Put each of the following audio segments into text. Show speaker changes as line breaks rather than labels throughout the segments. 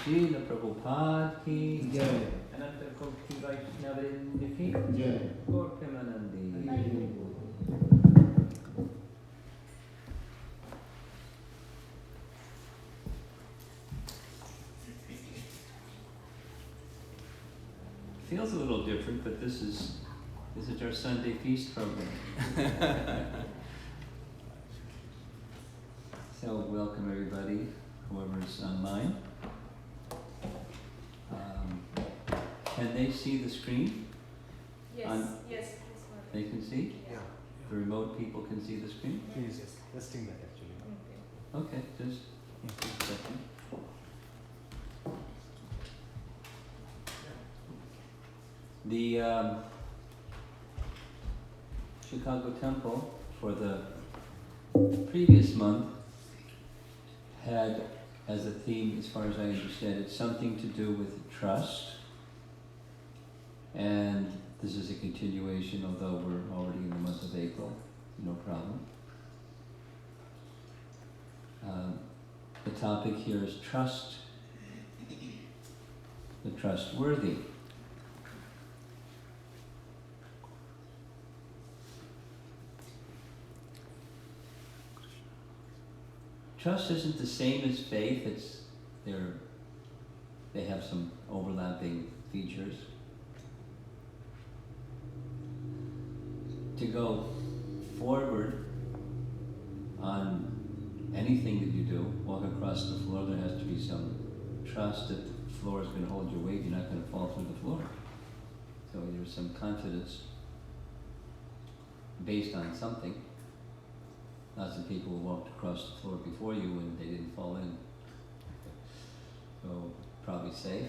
Srila Prabhupada ki
Jai.
Ananta Koti Vaishnavrinda ki
Jai.
Gaur Premanandi. Feels a little different, but this is our Sunday feast program. So welcome everybody, whoever's online. Can they see the screen?
Yes.
They can see?
Yeah.
The remote people can see the screen?
Please, yes. Testing that actually.
Okay, just a second. The Chicago Temple for the previous month had as a theme, as far as I understand it, something to do with trust. And this is a continuation, although we're already in the month of April, no problem. The topic here is trust, the trustworthy. Trust isn't the same as faith. They have some overlapping features. To go forward on anything that you do, walk across the floor, there has to be some trust that the floor is going to hold your weight. You're not going to fall through the floor. So there's some confidence based on something. Lots of people walked across the floor before you and they didn't fall in. So probably safe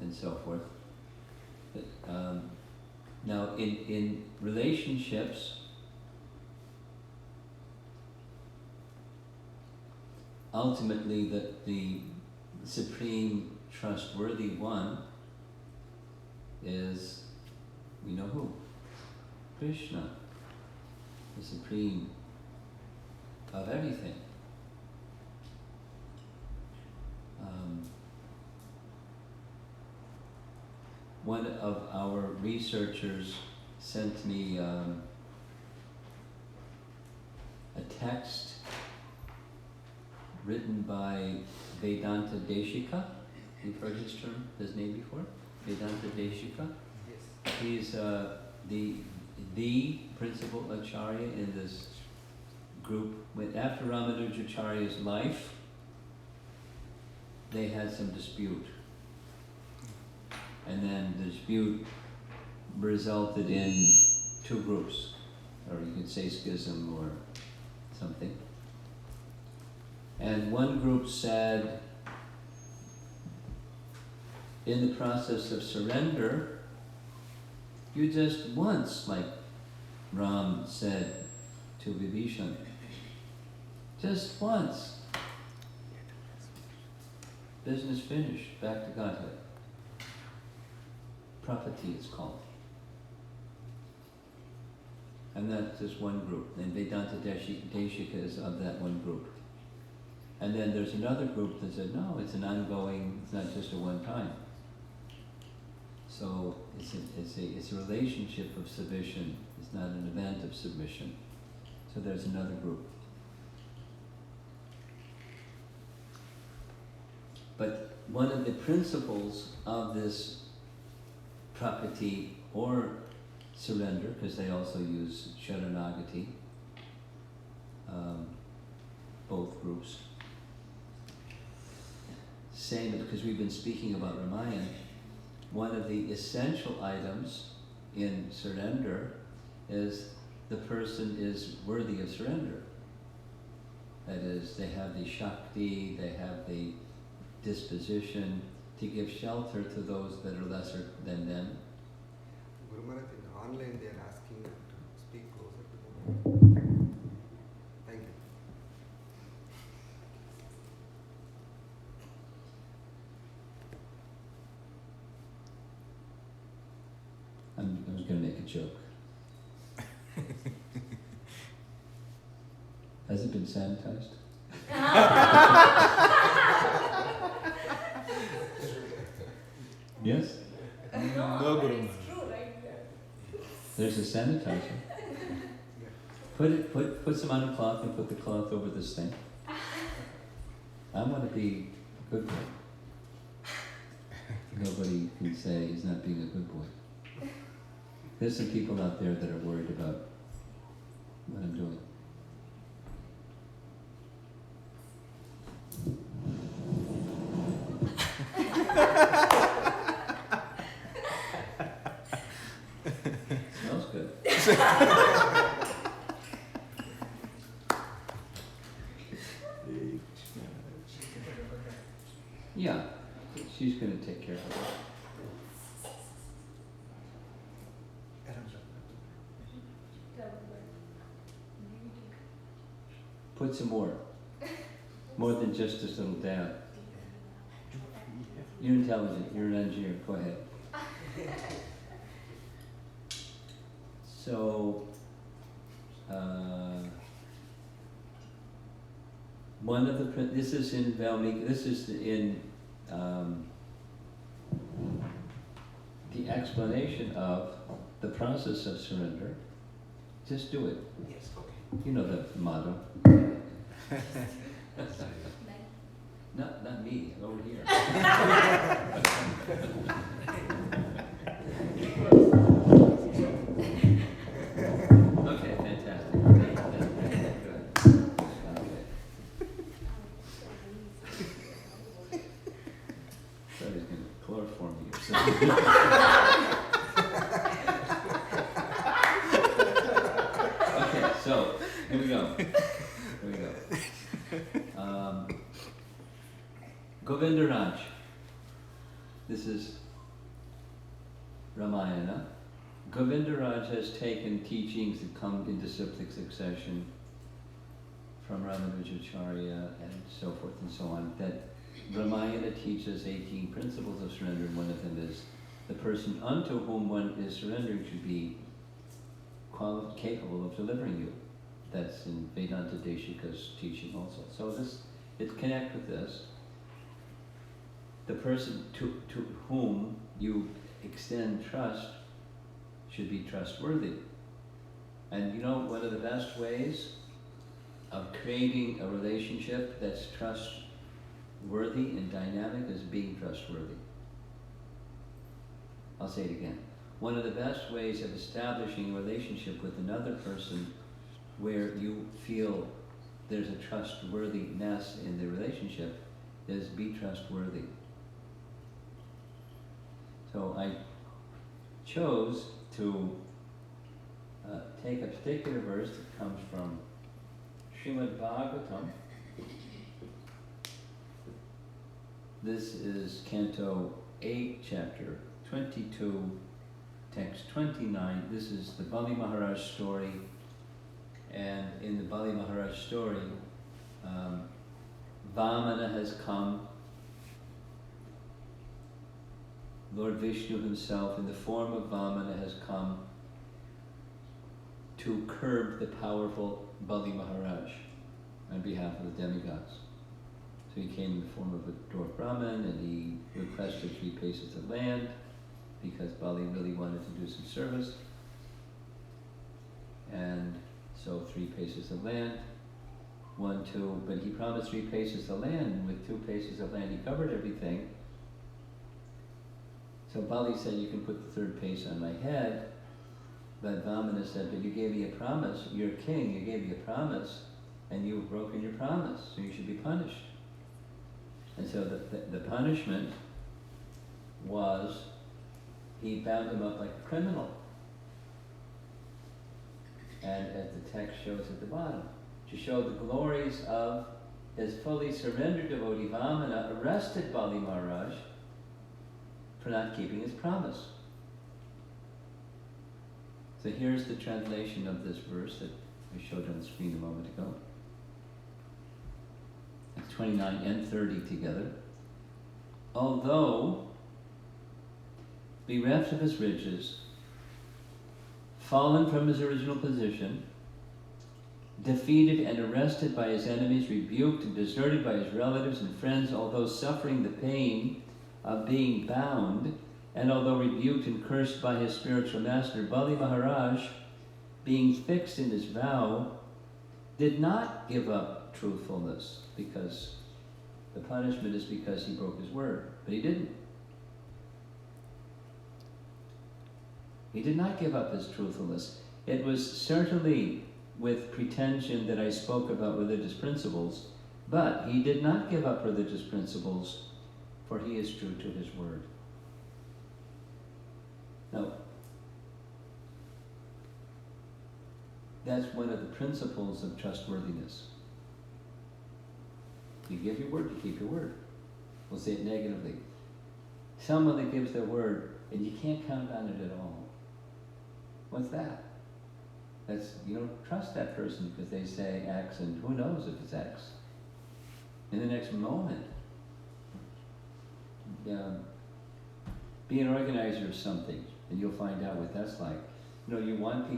and so forth. But, now in relationships, ultimately the supreme trustworthy one is, we know who? Krishna, the supreme of everything. One of our researchers sent me a text written by Vedanta Deshika. You've heard his name before? Vedanta Deshika?
Yes.
He's the principal acharya in this group. After Ramanujacharya's life, they had some dispute. And then the dispute resulted in two groups, or you could say schism or something. And one group said, in the process of surrender, you just once, like Ram said to Vibhishan, just once, business finished, back to Godhead. Prapati it's called. And that's just one group. And Vedanta Deshika is of that one group. And then there's another group that said, no, it's an ongoing, it's not just a one time. So it's a relationship of submission. It's not an event of submission. So there's another group. But one of the principles of this Prapati or surrender, because they also use Sharanagati, both groups. Same, because we've been speaking about Ramayana, one of the essential items in surrender is the person is worthy of surrender. That is, they have the Shakti, they have the disposition to give shelter to those that are lesser than them.
Guru Maharaj, in online they are asking to speak closer to them. Thank you.
I was going to make a joke. Has it been sanitized? Yes?
No,
No,
but
Guru
it's
Maharaj.
true, right?
There's a sanitizer. Put some on a cloth and put the cloth over this thing. I want to be a good boy. Nobody can say he's not being a good boy. There's some people out there that are worried about what I'm doing. Smells good. Yeah, she's going to take care of it. Put some more. More than just this little dab. You're intelligent. You're an engineer. Go ahead. So, one of the, this is in Valmiki, this is in the explanation of the process of surrender. Just do it.
Yes, okay.
You know the motto. Not me, over here. Okay, fantastic. Good. Okay. So he's going to chloroform me or something. Okay, so here we go. Govindaraj. This is Ramayana. Govindaraj has taken teachings that come in disciplic succession from Ramanujacharya and so forth and so on, that Ramayana teaches 18 principles of surrender, and one of them is the person unto whom one is surrendering should be capable of delivering you. That's in Vedanta Deshika's teaching also. So it connects with this. The person to whom you extend trust should be trustworthy. And you know, one of the best ways of creating a relationship that's trustworthy and dynamic is being trustworthy. I'll say it again. One of the best ways of establishing a relationship with another person where you feel there's a trustworthiness in the relationship is be trustworthy. So I chose to take a particular verse that comes from Srimad Bhagavatam. This is Canto 8, Chapter 22, Text 29. This is the Bali Maharaj story. And in the Bali Maharaj story, Vamana has come. Lord Vishnu himself, in the form of Vamana, has come to curb the powerful Bali Maharaj on behalf of the demigods. So he came in the form of a dwarf Brahmin, and he requested 3 paces of land because Bali really wanted to do some service. And so 3 paces of land, 1, 2, but he promised 3 paces of land, and with 2 paces of land he covered everything. So Bali said, you can put the 3rd pace on my head, but Vamana said, but you gave me a promise, you're king, you gave me a promise, and you've broken your promise, so you should be punished. And so the punishment was, he bound him up like a criminal. And as the text shows at the bottom, to show the glories of his fully surrendered devotee, Vamana arrested Bali Maharaj for not keeping his promise. So here's the translation of this verse that I showed on the screen a moment ago. It's 29 and 30 together. Although bereft of his riches, fallen from his original position, defeated and arrested by his enemies, rebuked and deserted by his relatives and friends, although suffering the pain of being bound, And although rebuked and cursed by his spiritual master, Bali Maharaj, being fixed in his vow, did not give up truthfulness, because the punishment is because he broke his word. But he didn't. He did not give up his truthfulness. It was certainly with pretension that I spoke about religious principles, but he did not give up religious principles, for he is true to his word. Now, that's one of the principles of trustworthiness. You give your word, you keep your word. We'll say it negatively. Someone that gives their word and you can't count on it at all. What's that? That's, you don't trust that person because they say X and who knows if it's X. In the next moment, be an organizer of something and you'll find out what that's like. You know, you want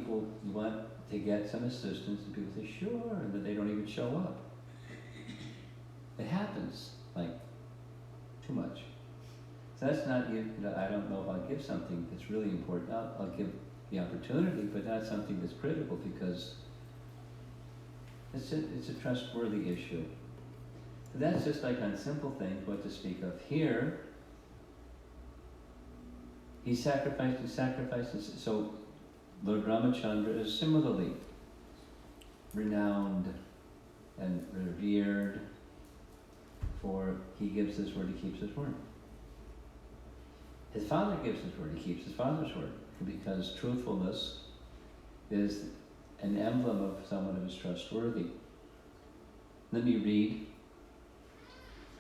to get some assistance and people say, sure, and then they don't even show up. It happens, like, too much. So that's not, I don't know if I'll give something that's really important. I'll give the opportunity, but not something that's critical because it's a trustworthy issue. So that's just like on simple things, what to speak of. Here, he sacrifices. So Lord Ramachandra is similarly renowned and revered, for he gives his word, he keeps his word. His father gives his word, he keeps his father's word, because truthfulness is an emblem of someone who is trustworthy. Let me read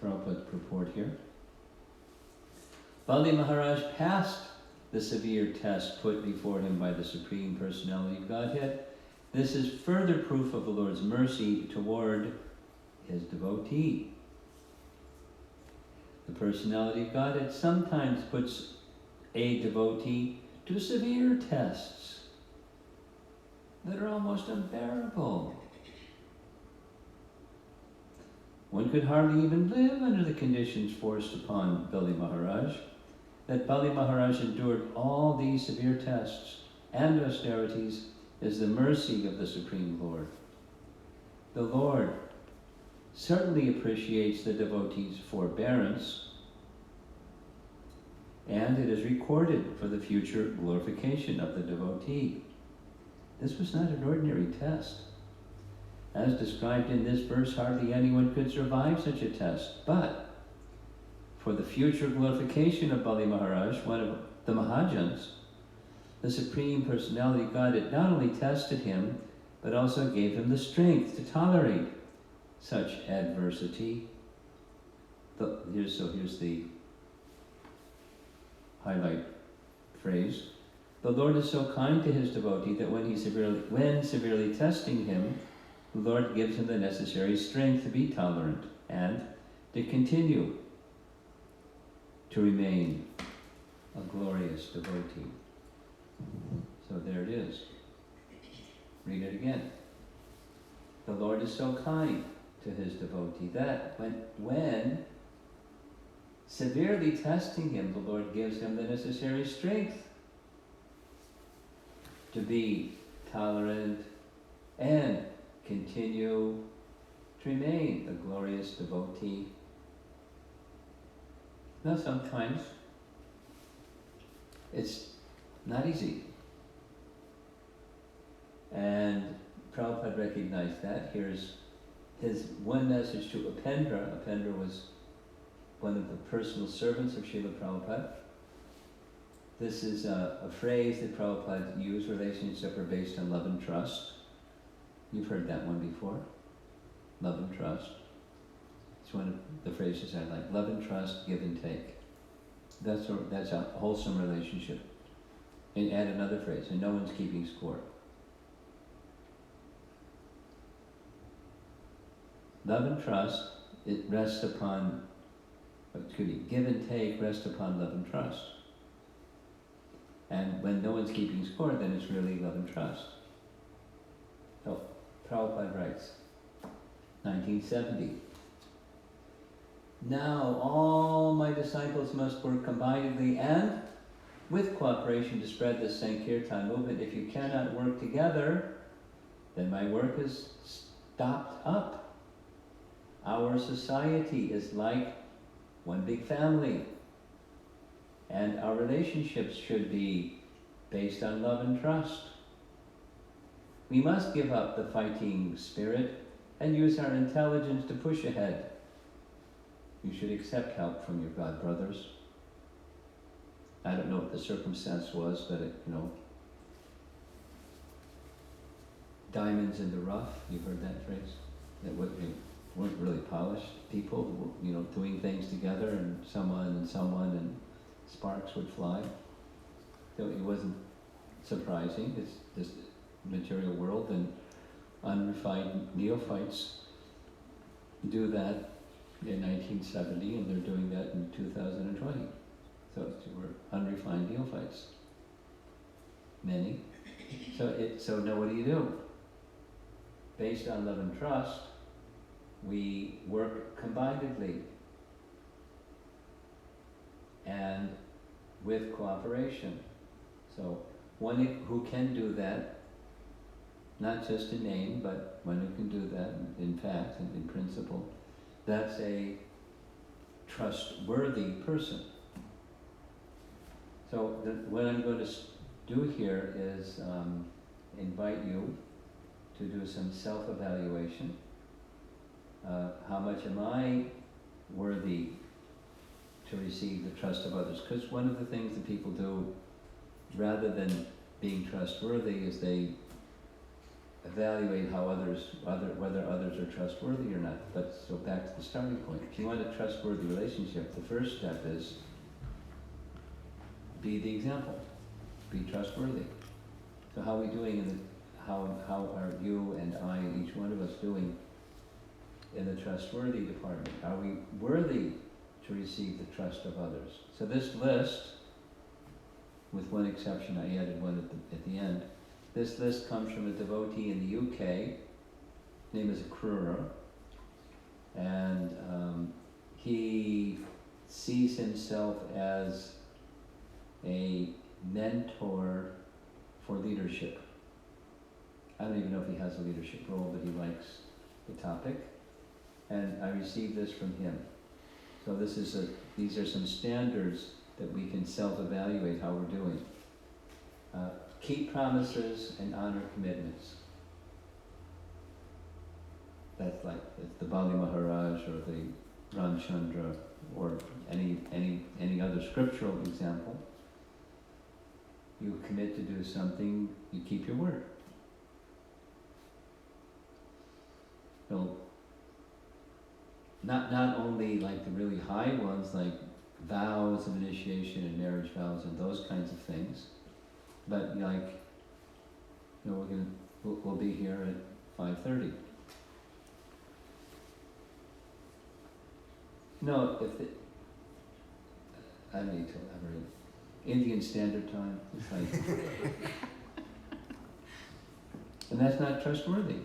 Prabhupada's purport here. Bali Maharaj passed the severe test put before him by the Supreme Personality of Godhead. This is further proof of the Lord's mercy toward his devotee. The Personality of Godhead sometimes puts a devotee to severe tests that are almost unbearable. One could hardly even live under the conditions forced upon Bali Maharaj. That Bali Maharaj endured all these severe tests and austerities is the mercy of the Supreme Lord. The Lord certainly appreciates the devotee's forbearance, and it is recorded for the future glorification of the devotee. This was not an ordinary test. As described in this verse, hardly anyone could survive such a test, but for the future glorification of Bali Maharaj, one of the Mahajans, the Supreme Personality of Godhead not only tested him, but also gave him the strength to tolerate such adversity. Here's the highlight phrase. The Lord is so kind to his devotee that when severely testing him, the Lord gives him the necessary strength to be tolerant and to continue to remain a glorious devotee. So there it is. Read it again. The Lord is so kind to his devotee that when severely testing him, the Lord gives him the necessary strength to be tolerant and continue to remain a glorious devotee. Now sometimes it's not easy. And Prabhupada recognized that. Here's his one message to Upendra. Upendra was one of the personal servants of Srila Prabhupada. This is a phrase that Prabhupada used. Relationships are based on love and trust. You've heard that one before. Love and trust. It's one of the phrases I like. Love and trust, give and take. That's a wholesome relationship. And add another phrase, and no one's keeping score. Love and trust, it rests upon, give and take rest upon love and trust. And when no one's keeping score, then it's really love and trust. So, Prabhupada writes, 1970. Now all my disciples must work combinedly and with cooperation to spread the Sankirtan movement. If you cannot work together, then my work is stopped up. Our society is like one big family, and our relationships should be based on love and trust. We must give up the fighting spirit and use our intelligence to push ahead. You should accept help from your God brothers. I don't know what the circumstance was, but diamonds in the rough, you've heard that phrase? They weren't really polished people, doing things together, and someone, and sparks would fly. So it wasn't surprising. It's this material world, and unrefined neophytes do that in 1970, and they're doing that in 2020. So we're unrefined neophytes. Many. So now what do? Based on love and trust, we work combinedly and with cooperation. So one who can do that, not just in name, but one who can do that in fact and in principle, that's a trustworthy person. So what I'm going to do here is invite you to do some self-evaluation. How much am I worthy to receive the trust of others? Because one of the things that people do, rather than being trustworthy, is they evaluate whether others are trustworthy or not. But so back to the starting point. If you want a trustworthy relationship, the first step is be the example. Be trustworthy. So how are we doing how are you and I, each one of us, doing in the trustworthy department? Are we worthy to receive the trust of others? So this list, with one exception, I added one at the end. This list comes from a devotee in the UK. His name is Akrura, and he sees himself as a mentor for leadership. I don't even know if he has a leadership role, but he likes the topic. And I received this from him. So these are some standards that we can self-evaluate how we're doing. Keep promises and honor commitments. That's like the Bali Maharaj or the Ramchandra or any other scriptural example. You commit to do something, you keep your word. So not only like the really high ones, like vows of initiation and marriage vows and those kinds of things, but like, we'll be here at 5:30. No, I don't need to elaborate. Indian Standard Time, it's like, and that's not trustworthy.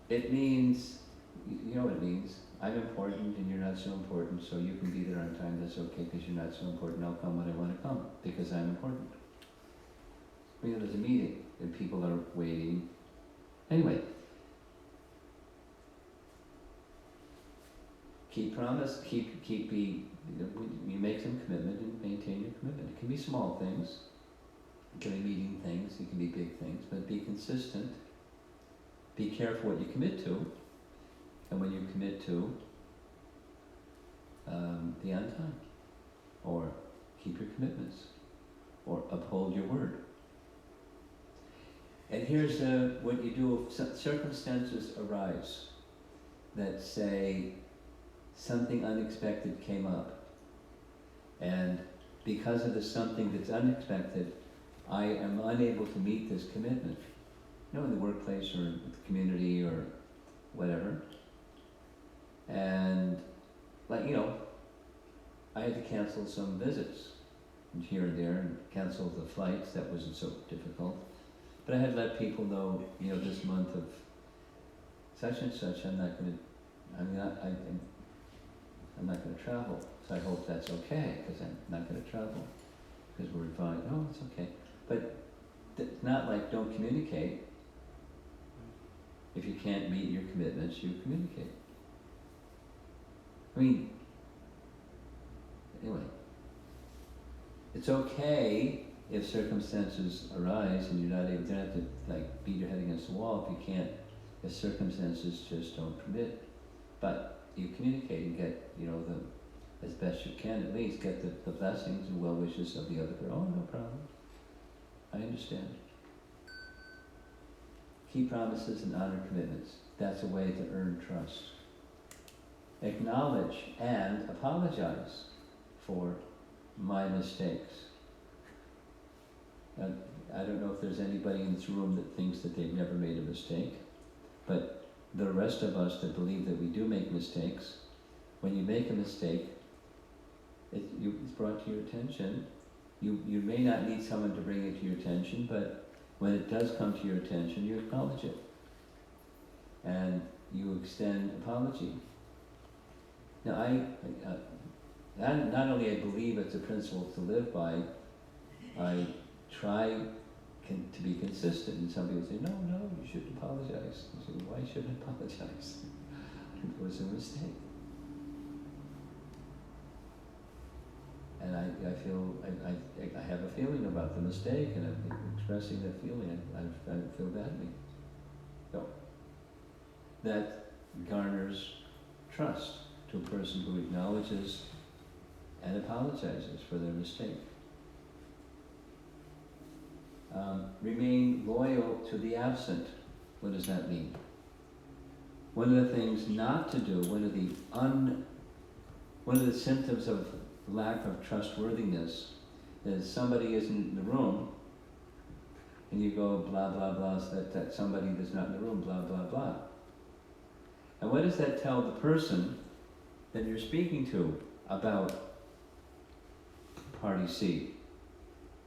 It means, you know what it means. I'm important and you're not so important, so you can be there on time, that's okay because you're not so important. I'll come when I want to come because I'm important. There's a meeting and people are waiting. Anyway, keep promise, you make some commitment and maintain your commitment. It can be small things, it can be meeting things, it can be big things, but be consistent. Be careful what you commit to, and when you commit to, be on time, or keep your commitments, or uphold your word. And here's what you do if circumstances arise that say something unexpected came up, and because of the something that's unexpected, I am unable to meet this commitment. In the workplace or with the community or whatever. And I had to cancel some visits here and there and cancel the flights. That wasn't so difficult. But I had let people know, this month of such and such, I'm not going to travel. So I hope that's okay, because I'm not going to travel. Because we're fine. Oh, it's okay. But it's not like don't communicate. If you can't meet your commitments, you communicate. I mean, anyway, it's okay if circumstances arise and you're not able, you don't have to like beat your head against the wall if you can't, if circumstances just don't permit. But you communicate and get, as best you can at least, get the blessings and well wishes of the other person. Oh, no problem. I understand. Keep promises and honor commitments. That's a way to earn trust. Acknowledge and apologize for my mistakes. I don't know if there's anybody in this room that thinks that they've never made a mistake, but the rest of us that believe that we do make mistakes, when you make a mistake, it's brought to your attention. You may not need someone to bring it to your attention, but when it does come to your attention, you acknowledge it. And you extend apology. Now, not only I believe it's a principle to live by, I try to be consistent. And some people say, no, you shouldn't apologize. I say, why shouldn't I apologize? It was a mistake. And I feel, I have a feeling about the mistake, and I'm expressing that feeling. I feel badly. So, that garners trust to a person who acknowledges and apologizes for their mistake. Remain loyal to the absent. What does that mean? One of the things not to do, one of the symptoms of lack of trustworthiness is somebody isn't in the room and you go blah blah blah, so that somebody that's not in the room, blah blah blah. And what does that tell the person that you're speaking to about party C?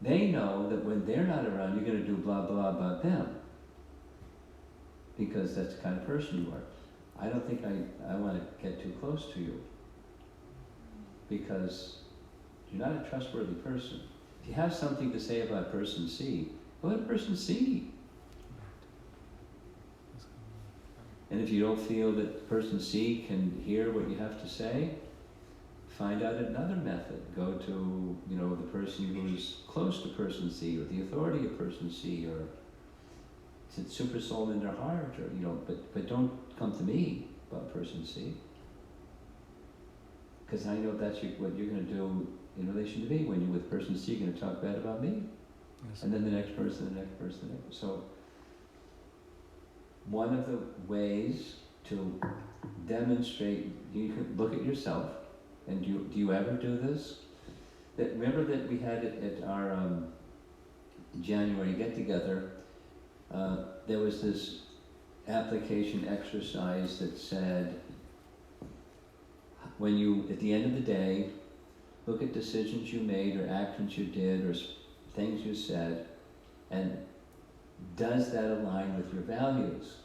They know that when they're not around, you're going to do blah blah about them, because that's the kind of person you are. I don't think I want to get too close to you, because you're not a trustworthy person. If you have something to say about person C, go to person C. And if you don't feel that person C can hear what you have to say, find out another method. Go to, the person who's close to person C, or the authority of person C, or it's super soul in their heart, or, but don't come to me about person C. Because I know that's what you're going to do in relation to me. When you're with person C, you're going to talk bad about me. Yes. And then the next person, the next person, the next. So, one of the ways to demonstrate, you can look at yourself, and do you ever do this? Remember that we had it at our January get-together, there was this application exercise that said, when you, at the end of the day, look at decisions you made or actions you did or things you said, and does that align with your values?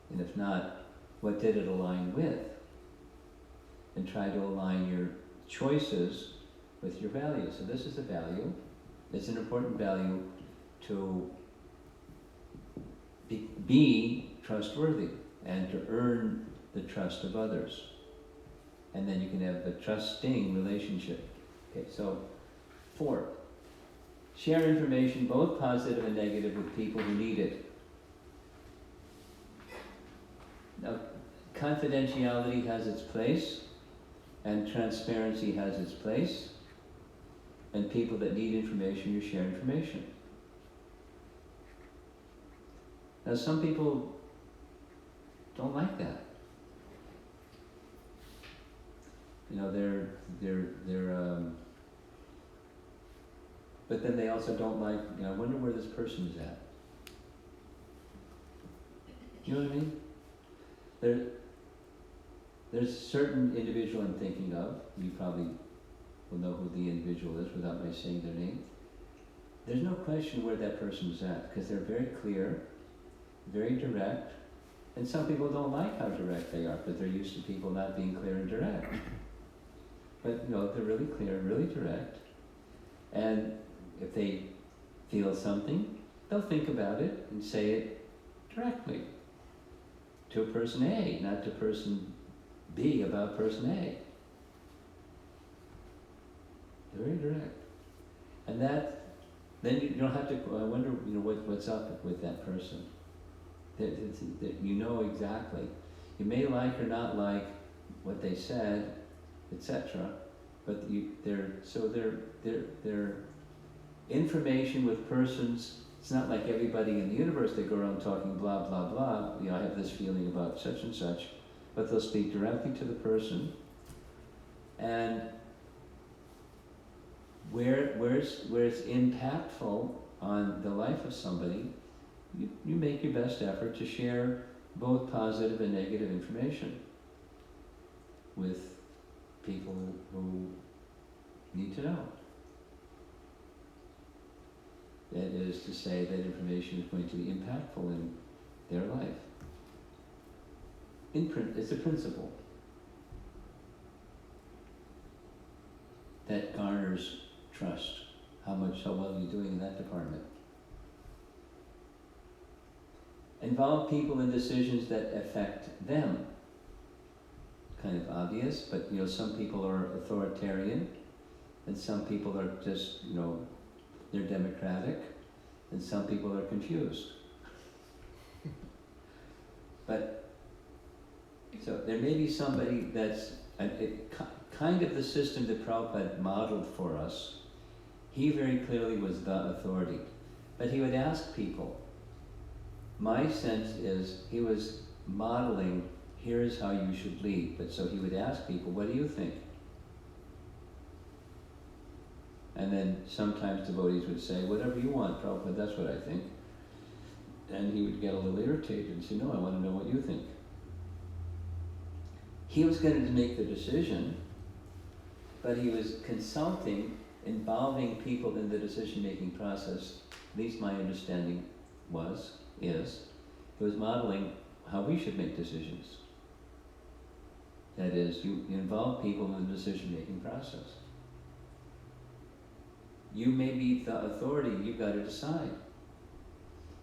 And if not, what did it align with? And try to align your choices with your values. So this is a value. It's an important value to be trustworthy and to earn the trust of others. And then you can have a trusting relationship. Okay, so 4, share information, both positive and negative, with people who need it. Now, confidentiality has its place, and transparency has its place, and people that need information, you share information. Now, some people don't like that. But then they also don't like, I wonder where this person is at. You know what I mean? There's a certain individual I'm thinking of. You probably will know who the individual is without my saying their name. There's no question where that person is at, because they're very clear, very direct, and some people don't like how direct they are, but they're used to people not being clear and direct. but they're really clear, really direct. And if they feel something, they'll think about it and say it directly to person A, not to person B about person A. Very direct. And then you don't have to, I wonder, what's up with that person. That you know exactly. You may like or not like what they said, etc. But they're information with persons. It's not like everybody in the universe, they go around talking blah, blah, blah. I have this feeling about such and such. But they'll speak directly to the person. And where it's impactful on the life of somebody, you make your best effort to share both positive and negative information with people who need to know. That is to say, that information is going to be impactful in their life. It's a principle that garners trust. How well you're doing in that department. Involve people in decisions that affect them. Kind of obvious, but some people are authoritarian, and some people are just, they're democratic, and some people are confused. But, so there may be somebody that's kind of the system that Prabhupada modeled for us. He very clearly was the authority. But he would ask people. My sense is he was modeling, here's how you should lead. But so he would ask people, what do you think? And then sometimes devotees would say, whatever you want, Prabhupada, that's what I think. And he would get a little irritated and say, no, I want to know what you think. He was going to make the decision, but he was consulting, involving people in the decision-making process. At least my understanding is, he was modeling how we should make decisions. That is, you involve people in the decision-making process. You may be the authority, you've got to decide.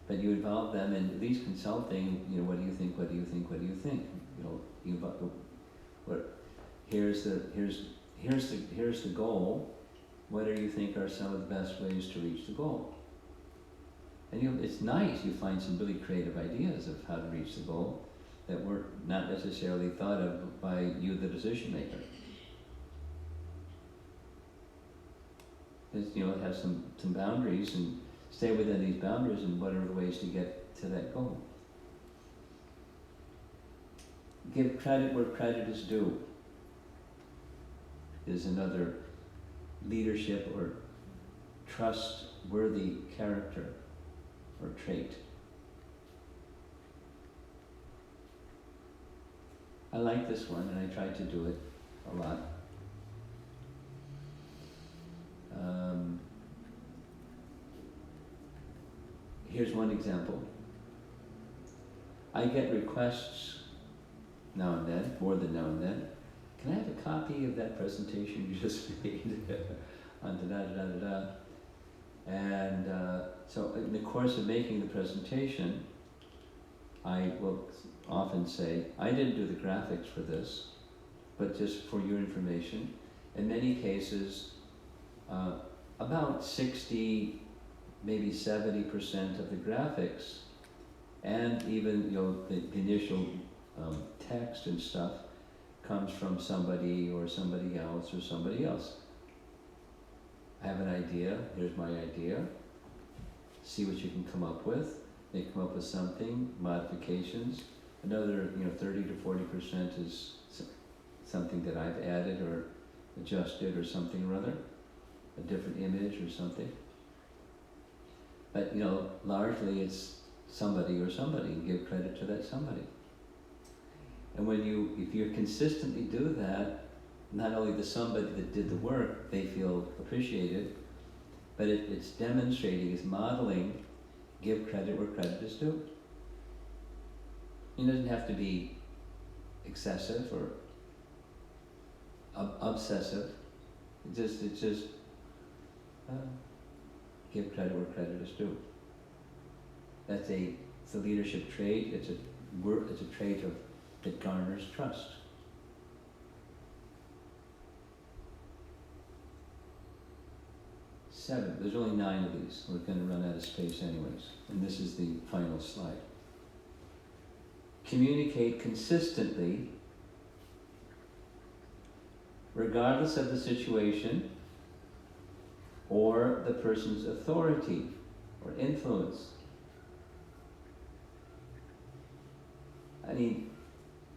But you involve them in at least consulting, what do you think, what do you think, what do you think? You involve, here's the goal. What do you think are some of the best ways to reach the goal? And it's nice, you find some really creative ideas of how to reach the goal that were not necessarily thought of by you, the decision maker. It has some boundaries, and stay within these boundaries, and what are the ways to get to that goal? Give credit where credit is due is another leadership or trustworthy character or trait. I like this one, and I try to do it a lot. Here's one example. I get requests now and then, more than now and then. Can I have a copy of that presentation you just made on da-da-da-da-da? And so in the course of making the presentation, I will often say, I didn't do the graphics for this, but just for your information. In many cases, about 60, maybe 70% of the graphics, and even the initial text and stuff, comes from somebody or somebody else or somebody else. I have an idea, here's my idea, see what you can come up with. They come up with something, modifications. Another 30 to 40% is something that I've added or adjusted or something or other, a different image or something. But largely it's somebody or somebody, and give credit to that somebody. And if you consistently do that, not only the somebody that did the work, they feel appreciated, but it's demonstrating, it's modeling, give credit where credit is due. It doesn't have to be excessive or obsessive. It's just give credit where credit is due. It's a leadership trait. It's a trait that garners trust. Seven. There's only 9 of these. We're going to run out of space anyways. And this is the final slide. Communicate consistently, regardless of the situation or the person's authority or influence. I mean,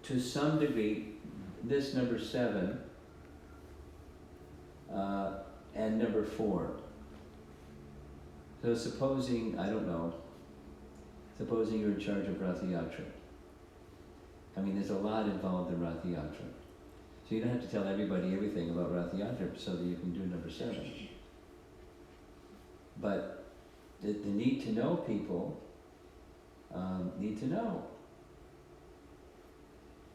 to some degree, this number 7 and number 4. So supposing you're in charge of Rath Yatra. I mean, there's a lot involved in Rath Yatra. So you don't have to tell everybody everything about Rath Yatra so that you can do number 7. But the need to know people need to know.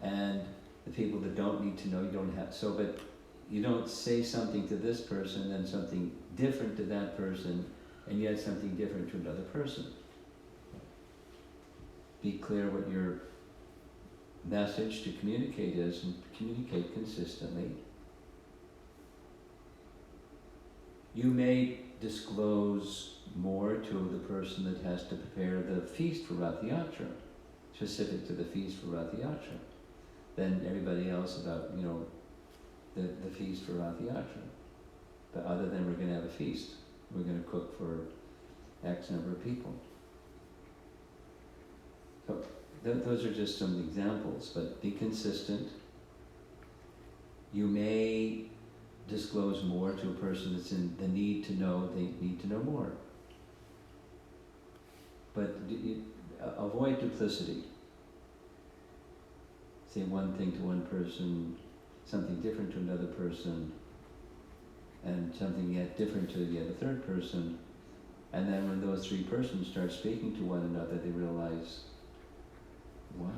And the people that don't need to know, you don't have, but you don't say something to this person, then something different to that person, and yet something different to another person. Be clear what your message to communicate is, and communicate consistently. You may disclose more to the person that has to prepare the feast for Rath Yatra, specific to the feast for Rath Yatra, than everybody else about, the feast for Rath Yatra. But other than we're going to have a feast, we're going to cook for X number of people. So those are just some examples, but be consistent. You may disclose more to a person that's in the need to know, they need to know more. But avoid duplicity. Say one thing to one person, something different to another person, and something yet different to yet a third person. And then when those 3 persons start speaking to one another, they realize, wow,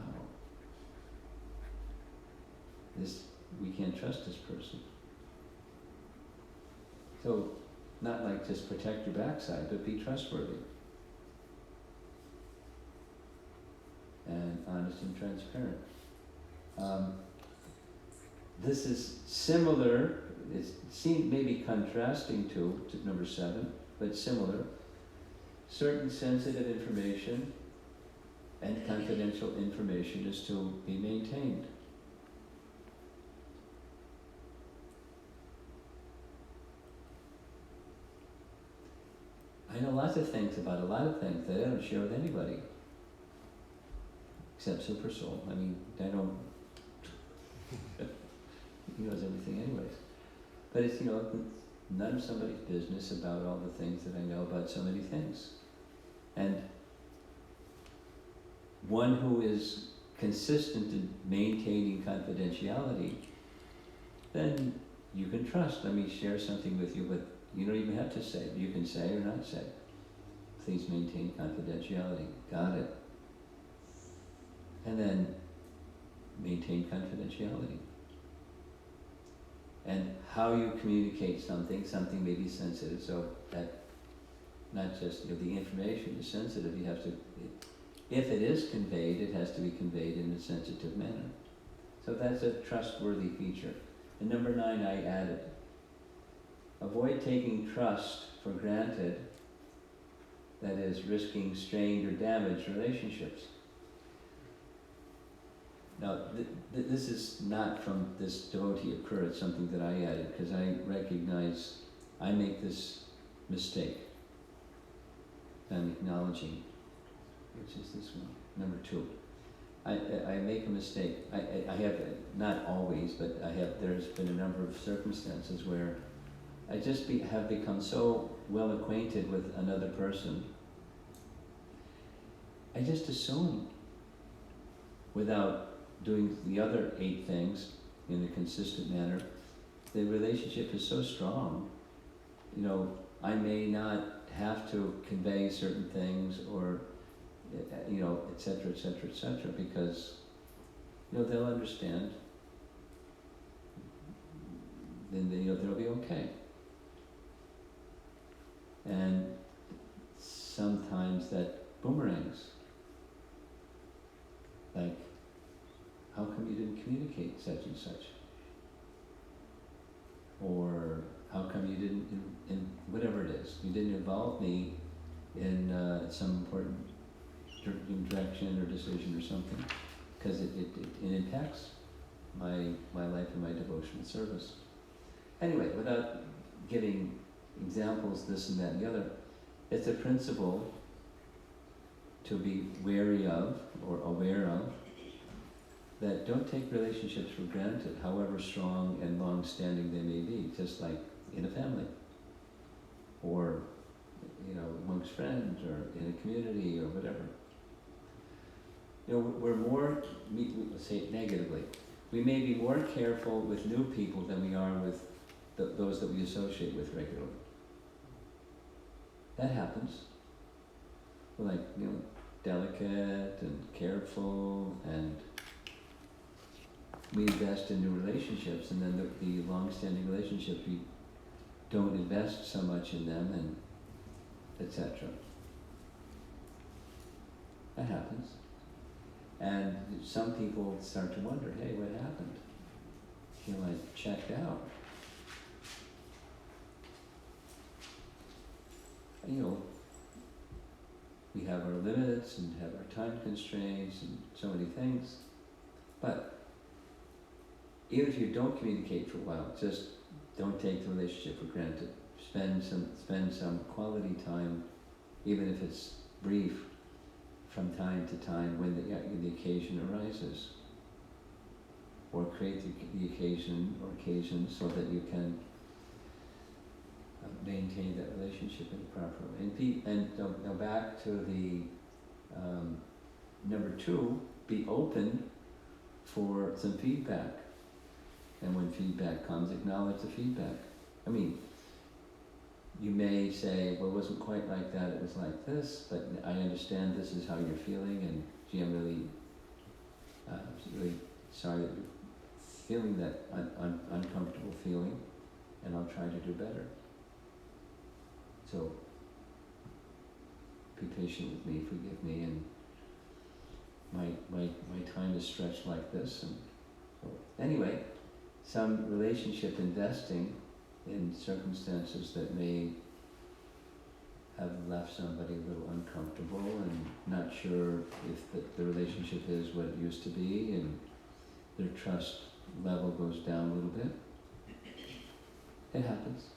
we can't trust this person. So, not like just protect your backside, but be trustworthy. And honest and transparent. This is similar, it seems maybe contrasting to number 7, but similar. Certain sensitive information and confidential information is to be maintained. I know lots of things about a lot of things that I don't share with anybody, except Super Soul. I mean, I don't. He knows everything, anyways. But it's none of somebody's business about all the things that I know about so many things. And one who is consistent in maintaining confidentiality, then you can trust. Let me share something with you, but you don't even have to say. You can say or not say. Please maintain confidentiality. Got it. And then maintain confidentiality. And how you communicate something may be sensitive, so that not just the information is sensitive, you have to, if it is conveyed, it has to be conveyed in a sensitive manner. So that's a trustworthy feature. And number 9, I added, avoid taking trust for granted, that is, risking strained or damaged relationships. Now, this is not from this devotee of Kura, it's something that I added, because I recognize I make this mistake. I'm acknowledging, which is this one, number 2. I make a mistake. I have, not always, but there's been a number of circumstances where I just have become so well acquainted with another person, I just assume, without doing the other 8 things in a consistent manner, the relationship is so strong. I may not have to convey certain things or, et cetera, because, they'll understand. then they'll be okay. And sometimes that boomerangs. Like, how come you didn't communicate such and such? Or how come you didn't, in whatever it is, you didn't involve me in some important direction or decision or something, because it impacts my life and my devotional service. Anyway, without giving examples, this and that and the other, it's a principle to be wary of or aware of, that don't take relationships for granted, however strong and long-standing they may be, just like in a family, or amongst friends, or in a community, or whatever. We're more, let's say it negatively, we may be more careful with new people than we are with those that we associate with regularly. That happens. We're like, delicate and careful, and we invest in new relationships, and then the long-standing relationships, we don't invest so much in them, and etc. That happens. And some people start to wonder, hey, what happened? I checked out. We have our limits and have our time constraints and so many things. But even if you don't communicate for a while, just don't take the relationship for granted. Spend some quality time, even if it's brief, from time to time when the occasion arises. Or create the occasion or occasions so that you can maintain that relationship in a proper way. And now back to the number 2, be open for some feedback. And when feedback comes, acknowledge the feedback. I mean, you may say, well, it wasn't quite like that, it was like this, but I understand this is how you're feeling, and gee, I'm really sorry that you're feeling that uncomfortable feeling, and I'll try to do better. So, be patient with me, forgive me, and my time is stretched like this. And so, anyway, some relationship investing in circumstances that may have left somebody a little uncomfortable and not sure if the relationship is what it used to be, and their trust level goes down a little bit. It happens.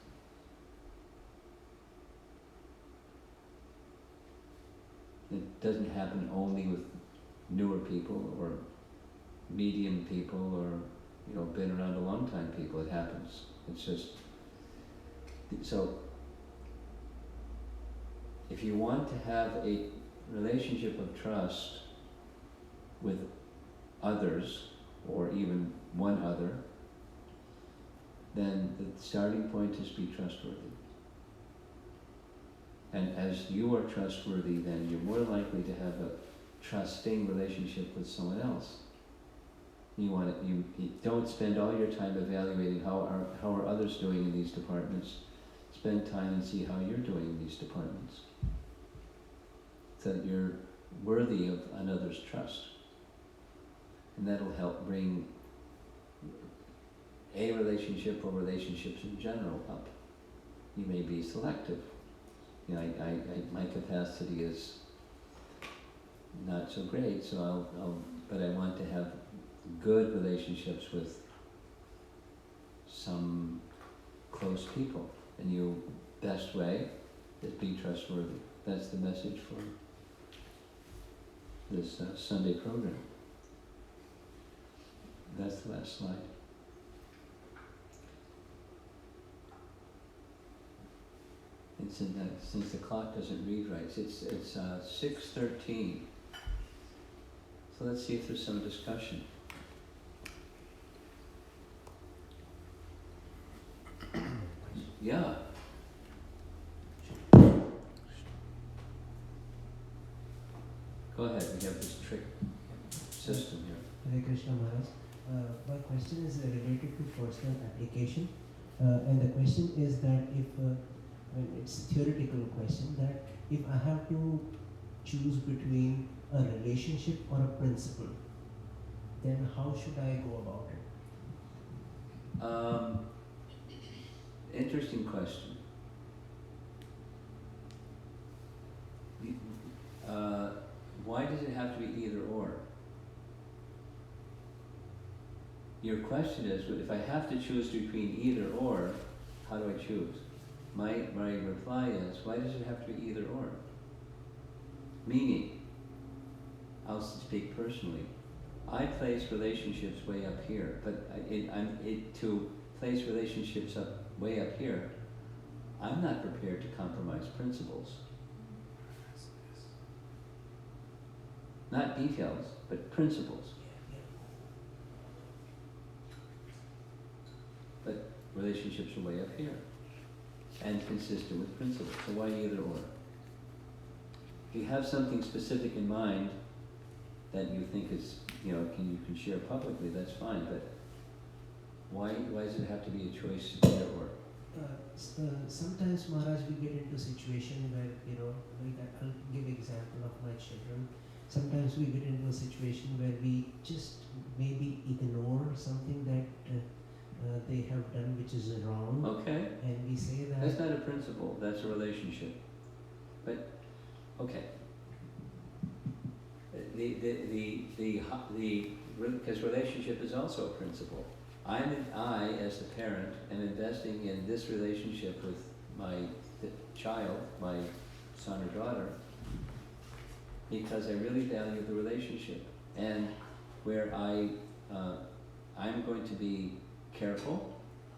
It doesn't happen only with newer people or medium people or been around a long time people. It happens. It's just so. If you want to have a relationship of trust with others, or even one other, then the starting point is be trustworthy. And as you are trustworthy, then you're more likely to have a trusting relationship with someone else. You don't spend all your time evaluating how are others doing in these departments. Spend time and see how you're doing in these departments, so that you're worthy of another's trust. And that'll help bring a relationship or relationships in general up. You may be selective. My capacity is not so great, so but I want to have good relationships with some close people. And your best way is be trustworthy. That's the message for this Sunday program. That's the last slide. And since the clock doesn't read right, it's 6:13. So let's see if there's some discussion. Yeah. Go ahead. We have this trick system here.
Hare Krishna Maharaj. My question is related to personal application. And the question is that if, it's a theoretical question, that if I have to choose between a relationship or a principle, then how should I go about it?
Interesting question. Why does it have to be either or? Your question is, if I have to choose between either or, how do I choose? My reply is, why does it have to be either or? Meaning, I'll speak personally, I place relationships way up here, but to place relationships way up here, I'm not prepared to compromise principles. Not details, but principles. But relationships are way up here and consistent with principles. So why either or? If you have something specific in mind that you think is, you can share publicly, that's fine, but why does it have to be a choice either or?
Sometimes, Maharaj, we get into a situation where, like I'll give example of my children. Sometimes we get into a situation where we just maybe ignore something that they have done which is wrong.
Okay.
And we say that.
That's not a principle, that's a relationship. But, okay. Because relationship is also a principle. I, as the parent, am investing in this relationship with my child, my son or daughter, because I really value the relationship, and where I'm going to be careful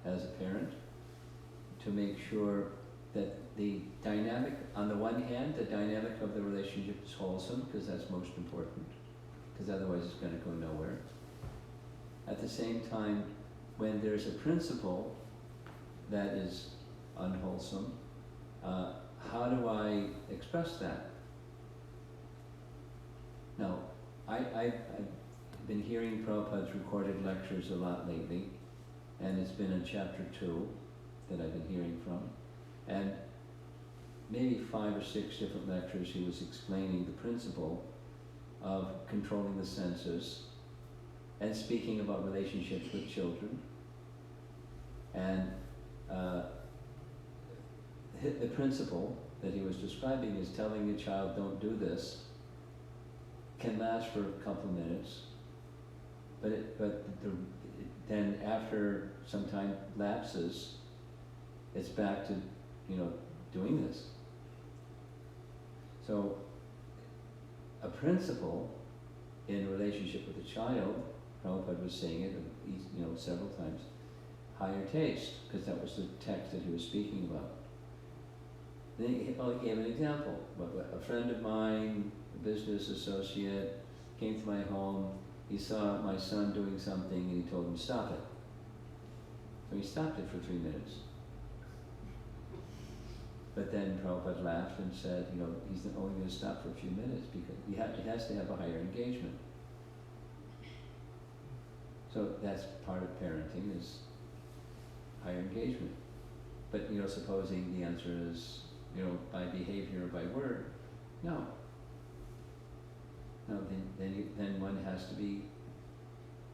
as a parent to make sure that the dynamic, on the one hand, the dynamic of the relationship is wholesome, because that's most important, because otherwise it's going to go nowhere. At the same time, when there's a principle that is unwholesome, how do I express that? Now, I've been hearing Prabhupada's recorded lectures a lot lately, and it's been in chapter 2 that I've been hearing from, and maybe 5 or 6 different lectures he was explaining the principle of controlling the senses and speaking about relationships with children. And the principle that he was describing is telling the child, don't do this, can last for a couple of minutes, then after some time lapses, it's back to, doing this. So a principle in relationship with a child, Prabhupada was saying it, several times, higher taste, because that was the text that he was speaking about. Then he gave an example. A friend of mine, a business associate, came to my home. He saw my son doing something and he told him, stop it. So he stopped it for 3 minutes. But then Prabhupada laughed and said, he's only going to stop for a few minutes because he has to have a higher engagement. So that's part of parenting, is higher engagement. But, supposing the answer is, by behavior or by word, no. No, then one has to be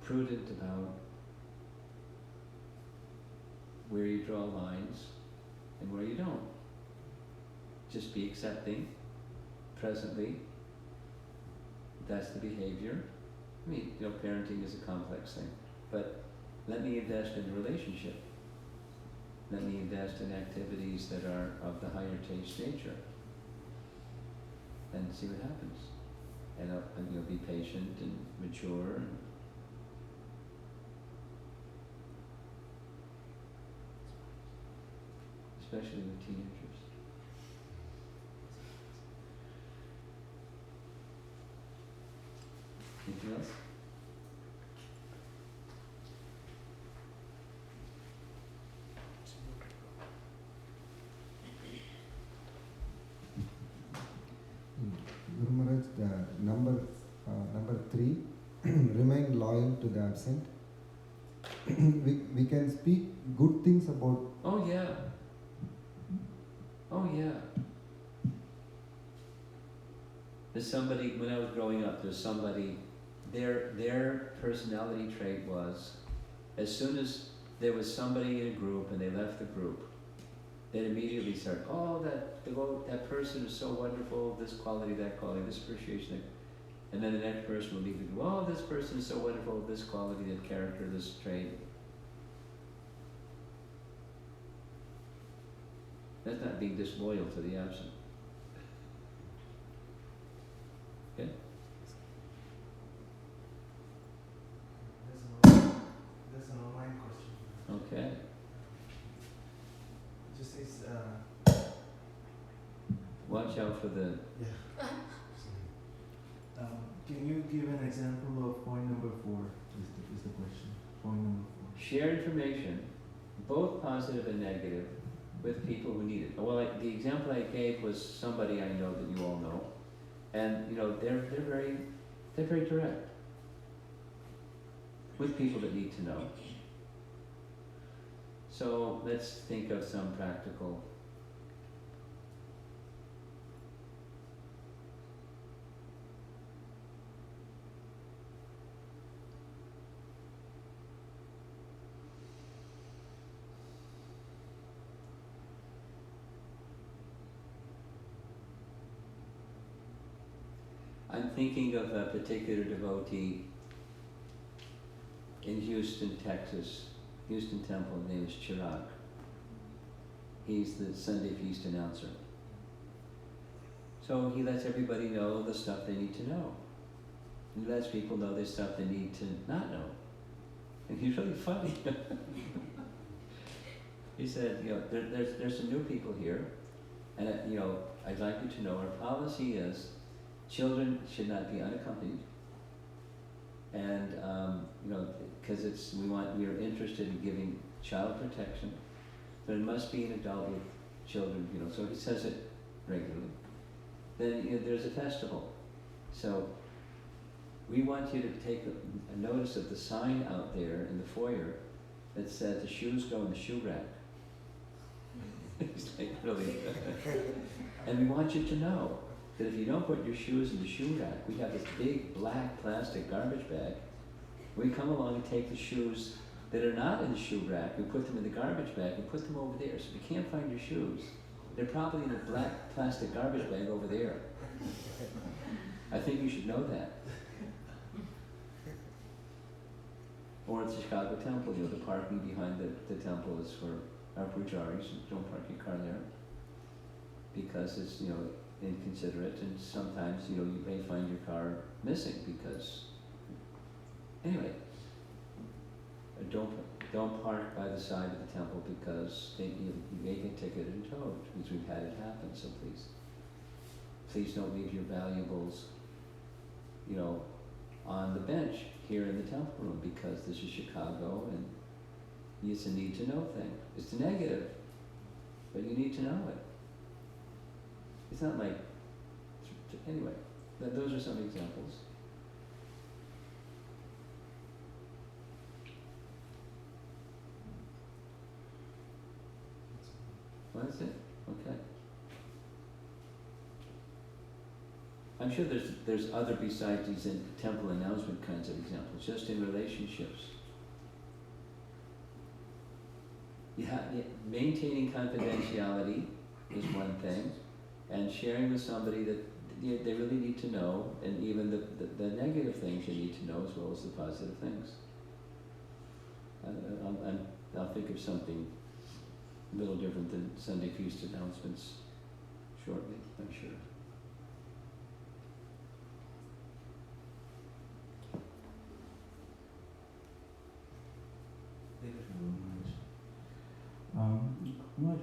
prudent about where you draw lines and where you don't. Just be accepting, presently. That's the behavior. I mean, parenting is a complex thing. But let me invest in the relationship. Let me invest in activities that are of the higher taste nature. And see what happens. And you'll be patient and mature. Especially with teenagers. Anything else?
Guru Maharaj, the number 3, remain loyal to the absent. we can speak good things about.
Oh yeah. Oh yeah. There's somebody, when I was growing up, there's somebody, their personality trait was, as soon as there was somebody in a group and they left the group, they'd immediately start, oh, that person is so wonderful, this quality, this appreciation. And then the next person will leave the group, oh, this person is so wonderful, this quality, that character, this trait. That's not being disloyal to the absent. Okay?
There's an online question.
Okay.
It just says,
Watch out for the,
yeah. Can you give an example of point number 4? Is the question. Point number 4.
share information, both positive and negative, with people who need it. Well, the example I gave was somebody I know that you all know, and they're very direct with people that need to know. So let's think of some practical. I'm thinking of a particular devotee in Houston, Texas, Houston Temple. His name is Chirag. He's the Sunday feast announcer. So he lets everybody know the stuff they need to know. He lets people know the stuff they need to not know. And he's really funny. He said, there's some new people here, and I'd like you to know our policy is children should not be unaccompanied, and because we are interested in giving child protection, but it must be an adult with children. So he says it regularly. Then there's a festival, so we want you to take a notice of the sign out there in the foyer that says the shoes go in the shoe rack. It's like, really. And we want you to know that if you don't put your shoes in the shoe rack, we have this big black plastic garbage bag. We come along and take the shoes that are not in the shoe rack, we put them in the garbage bag, we put them over there. So if you can't find your shoes, they're probably in a black plastic garbage bag over there. I think you should know that. Or at the Chicago Temple, the parking behind the temple is for our pujaris. Don't park your car there because it's inconsiderate, and sometimes you may find your car missing because anyway. Don't park by the side of the temple because you may get ticketed and towed, because we've had it happen. So please don't leave your valuables on the bench here in the temple room, because this is Chicago and it's a need to know thing. It's negative, but you need to know it. It's not like, anyway, those are some examples. Well, that's it. Okay. I'm sure there's other besides these temple announcement kinds of examples, just in relationships. Maintaining confidentiality is one thing, and sharing with somebody that they really need to know, and even the negative things you need to know as well as the positive things. I'll think of something a little different than Sunday feast announcements shortly, I'm sure.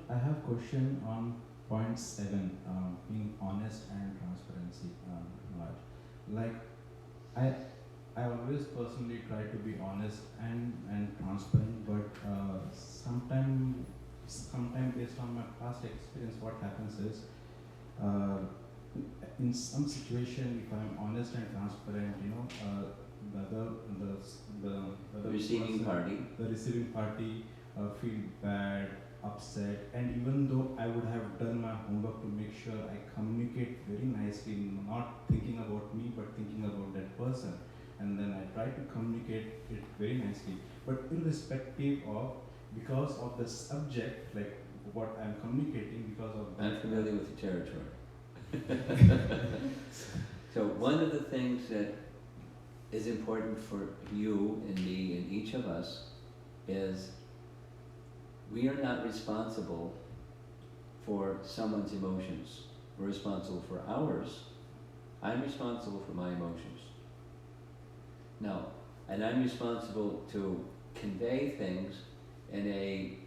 I have a question on point 7, being honest and transparency. Like, I always personally try to be honest and transparent, but sometime based on my past experience, what happens is, in some situation, if I'm honest and transparent, the other
The receiving
person,
party.
the receiving party feel bad, upset, and even though I would have done my homework to make sure I communicate very nicely, not thinking about me but thinking about that person, and then I try to communicate it very nicely, but irrespective of, because of the subject, like what I'm communicating, because of
I'm familiar with the territory. So one of the things that is important for you and me and each of us is we are not responsible for someone's emotions. We're responsible for ours. I'm responsible for my emotions. Now, and I'm responsible to convey things in a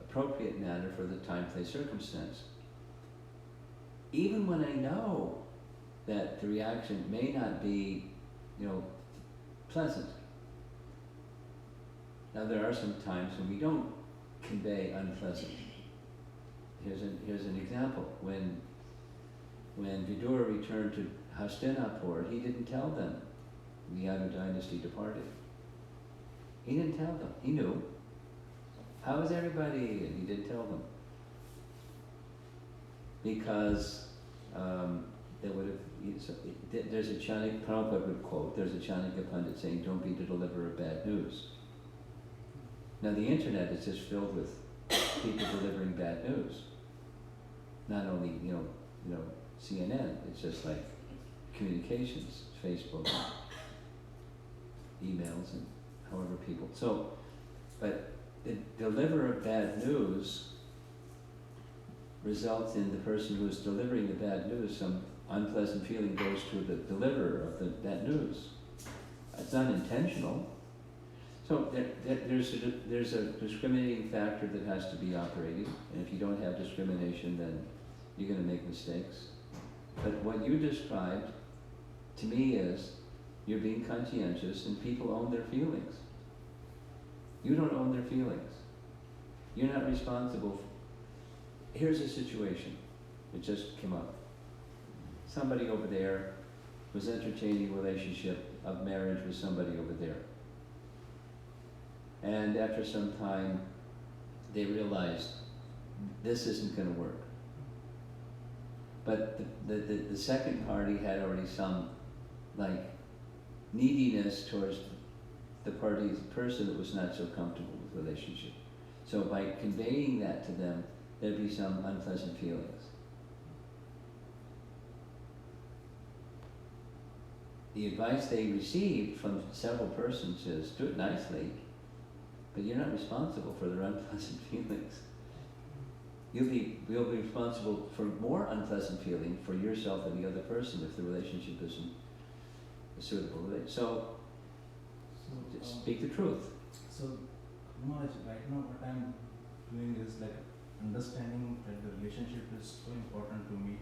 appropriate manner for the time, place, circumstance. Even when I know that the reaction may not be, pleasant. Now there are some times when we don't convey unpleasant. Here's an example. When Vidura returned to Hastinapur, he didn't tell them the Yadu dynasty departed. He didn't tell them. He knew. How is everybody? And he didn't tell them. Because they would have, there's a Chanakya, Prabhupada would quote, there's a Chanakya Pandit saying, don't be the deliverer of bad news. Now the internet is just filled with people delivering bad news. Not only, CNN, it's just like communications, Facebook, emails, and however people. So, but the deliverer of bad news results in the person who is delivering the bad news, some unpleasant feeling goes to the deliverer of that news. It's unintentional. So there's a discriminating factor that has to be operating, and if you don't have discrimination, then you're going to make mistakes. But what you described to me is you're being conscientious, and people own their feelings. You don't own their feelings. You're not responsible. Here's a situation that just came up. Somebody over there was entertaining a relationship of marriage with somebody over there. And after some time, they realized this isn't going to work. But the second party had already some neediness towards the person that was not so comfortable with the relationship. So by conveying that to them, there'd be some unpleasant feelings. The advice they received from several persons is, do it nicely, but you're not responsible for their unpleasant feelings. You'll be responsible for more unpleasant feeling for yourself and the other person if the relationship isn't a suitable relationship. So just speak the truth.
So, Maharaj, right now what I'm doing is understanding that the relationship is so important to me.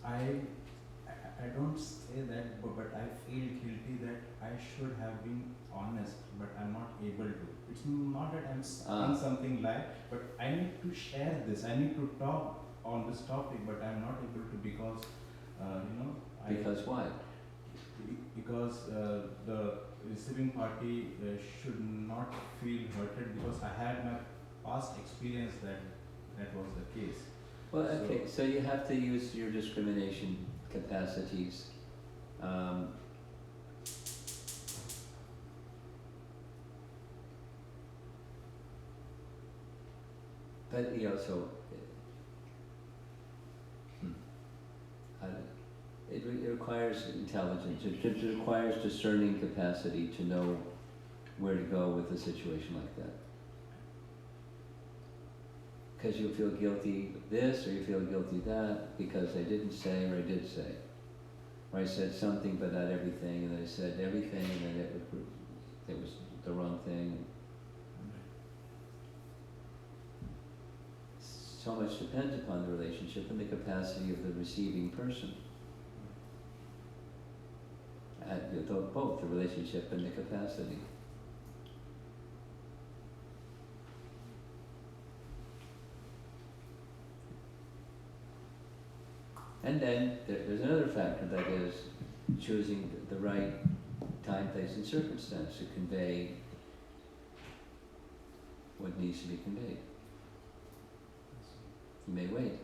I don't say that, but I feel guilty that I should have been honest, but I'm not able to. It's not that I'm saying something but I need to share this. I need to talk on this topic, but I'm not able to because,
Because why?
Because the receiving party should not feel hurted, because I had my past experience that was the case.
Well, okay, so you have to use your discrimination capacities. But it requires intelligence. It requires discerning capacity to know where to go with a situation like that. Because you'll feel guilty this, or you feel guilty that, because I didn't say, or I did say. Or I said something but not everything, and then I said everything, and then it was the wrong thing. So much depends upon the relationship and the capacity of the receiving person. Both the relationship and the capacity. And then there's another factor, that is choosing the right time, place, and circumstance to convey what needs to be conveyed. You may wait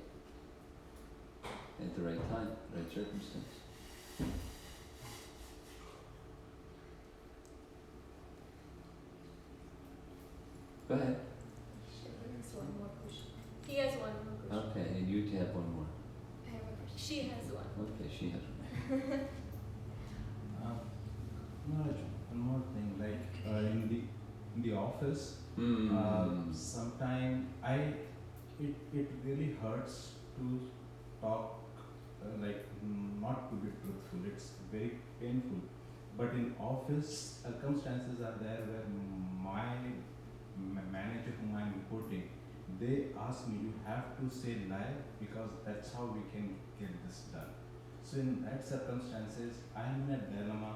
at the right time, right circumstance. Go ahead.
There's one more question. He has one more question.
Okay, and you have one more.
I have a question. She has one.
Okay, she has one.
Manoj, one more thing, like in the office, sometime it really hurts to talk, like not to be truthful. It's very painful. But in office, circumstances are there where my manager whom I'm reporting, they ask me, you have to say lie because that's how we can get this done. So in that circumstances, I'm in a dilemma.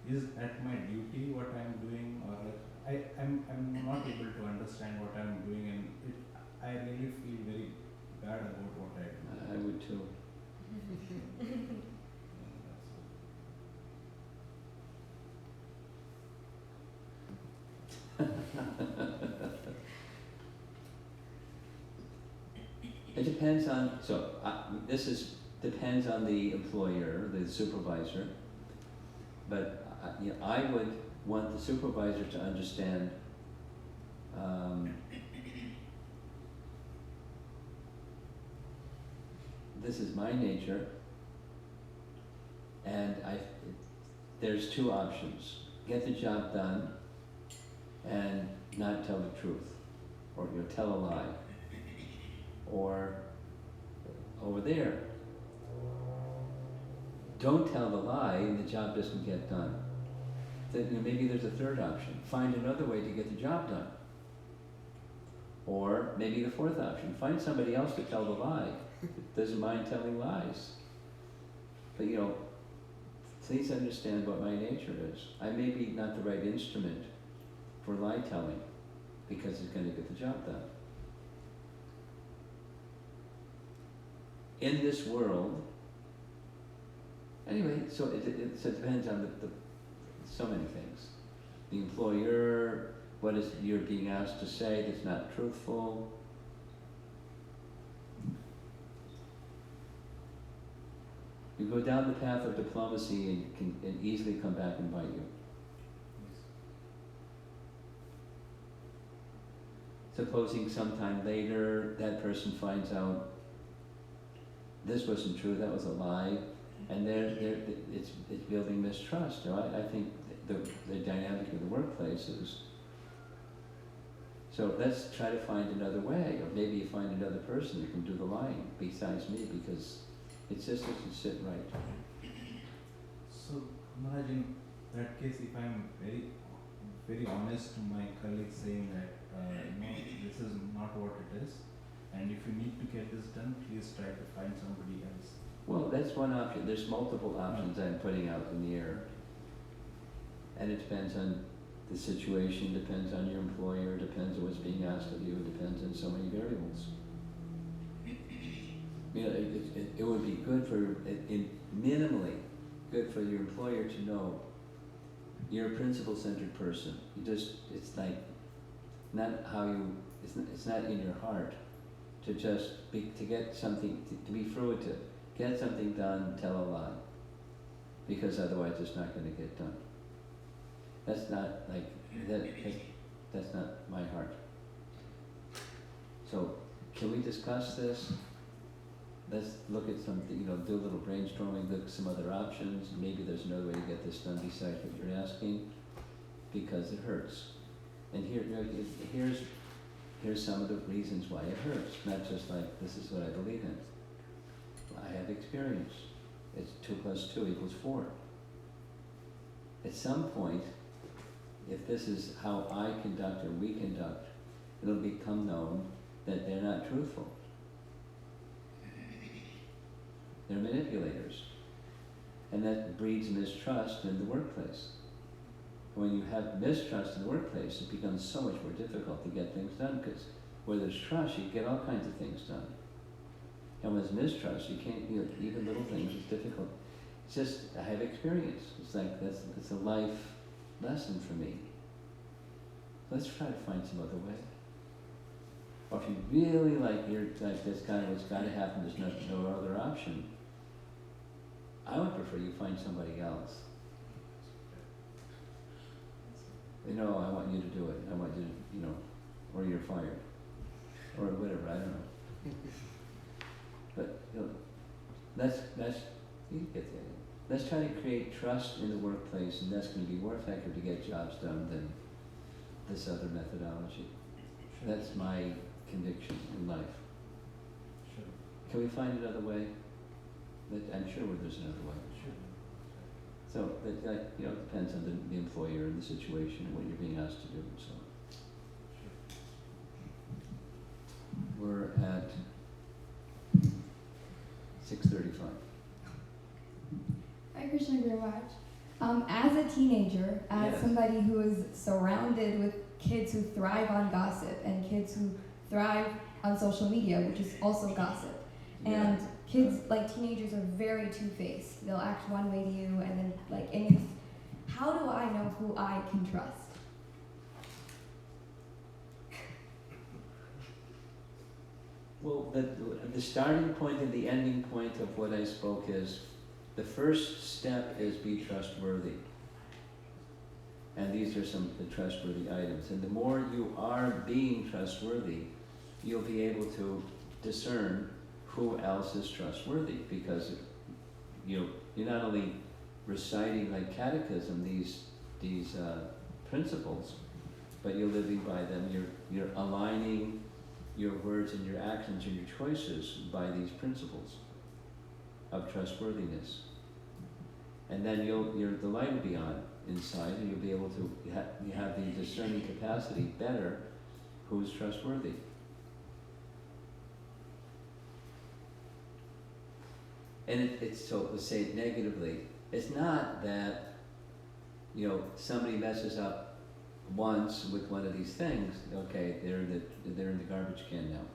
Is at my duty what I'm doing, or like I'm not able to understand what I'm doing, and I really feel very bad about what I do.
I would too. It depends on, depends on the employer, the supervisor, but I would want the supervisor to understand this is my nature, and there's two options. Get the job done and not tell the truth, or tell a lie. Or over there, don't tell the lie and the job doesn't get done. Then maybe there's a third option. Find another way to get the job done. Or maybe the fourth option. Find somebody else to tell the lie. Doesn't mind telling lies. But please understand what my nature is. I may be not the right instrument for lie telling because it's going to get the job done. In this world, anyway, so it depends on the so many things. The employer, what is you're being asked to say that's not truthful. You go down the path of diplomacy and can easily come back and bite you. Supposing sometime later that person finds out this wasn't true, that was a lie, and it's building mistrust. I think the dynamic of the workplace is, so let's try to find another way, or maybe you find another person who can do the lying besides me, because it just doesn't sit right.
So imagine that case, if I'm very, very honest to my colleagues saying that, no, this is not what it is, and if you need to get this done, please try to find somebody else.
Well, that's one option. There's multiple options I'm putting out in the air. And it depends on the situation, depends on your employer, depends on what's being asked of you, depends on so many variables. It would be good minimally good for your employer to know you're a principle-centered person. It's like, not how you, it's not in your heart to just to get something, to be fruitive. Get something done, tell a lie. Because otherwise it's not going to get done. That's not like, that's not my heart. So, can we discuss this? Let's look at something, do a little brainstorming, look at some other options. Maybe there's another way to get this done besides what you're asking, because it hurts. And here's some of the reasons why it hurts. Not just like, this is what I believe in. I have experience. It's 2 + 2 = 4. At some point, if this is how I conduct or we conduct, it'll become known that they're not truthful. They're manipulators. And that breeds mistrust in the workplace. When you have mistrust in the workplace, it becomes so much more difficult to get things done, because where there's trust, you get all kinds of things done. And when there's mistrust, you can't, even little things is difficult. It's just, I have experience. It's like, it's a life lesson for me. Let's try to find some other way. Or if you really like, you're like, that's kind of what's got to happen, there's no other option, I would prefer you find somebody else. You know, I want you to do it. I want you to, you know, or you're fired. Or whatever, I don't know. But, you know, let's, you get the idea. Let's try to create trust in the workplace, and that's going to be more effective to get jobs done than this other methodology. That's my conviction in life.
Sure.
Can we find another way? I'm sure there's another way.
Sure.
So that you know, depends on the employer and the situation and what you're being asked to do. So
Sure.
we're at 6:35.
Hi, Krishna Gurwaj. As a teenager, as
Yes.
somebody who is surrounded with kids who thrive on gossip and kids who thrive on social media, which is also gossip, and kids, like teenagers, are very two-faced. They'll act one way to you, and then how do I know who I can trust?
Well, the starting point and the ending point of what I spoke is, the first step is be trustworthy. And these are some of the trustworthy items. And the more you are being trustworthy, you'll be able to discern who else is trustworthy, because you're not only reciting like catechism these principles, but you're living by them. You're aligning your words and your actions and your choices by these principles of trustworthiness. And then the light will be on inside, and you'll be able to you have the discerning capacity better who's trustworthy. And it's so, let's say it negatively, it's not that, you know, somebody messes up once with one of these things, okay, they're in the garbage can now.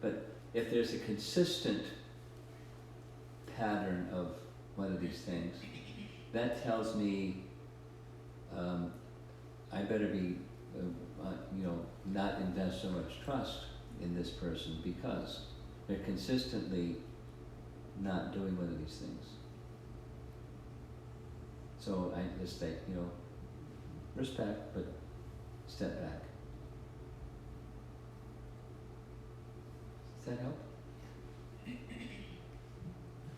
But if there's a consistent pattern of one of these things, that tells me I better be, you know, not invest so much trust in this person, because they're consistently not doing one of these things. So I just think, you know, respect, but step back. Does that help?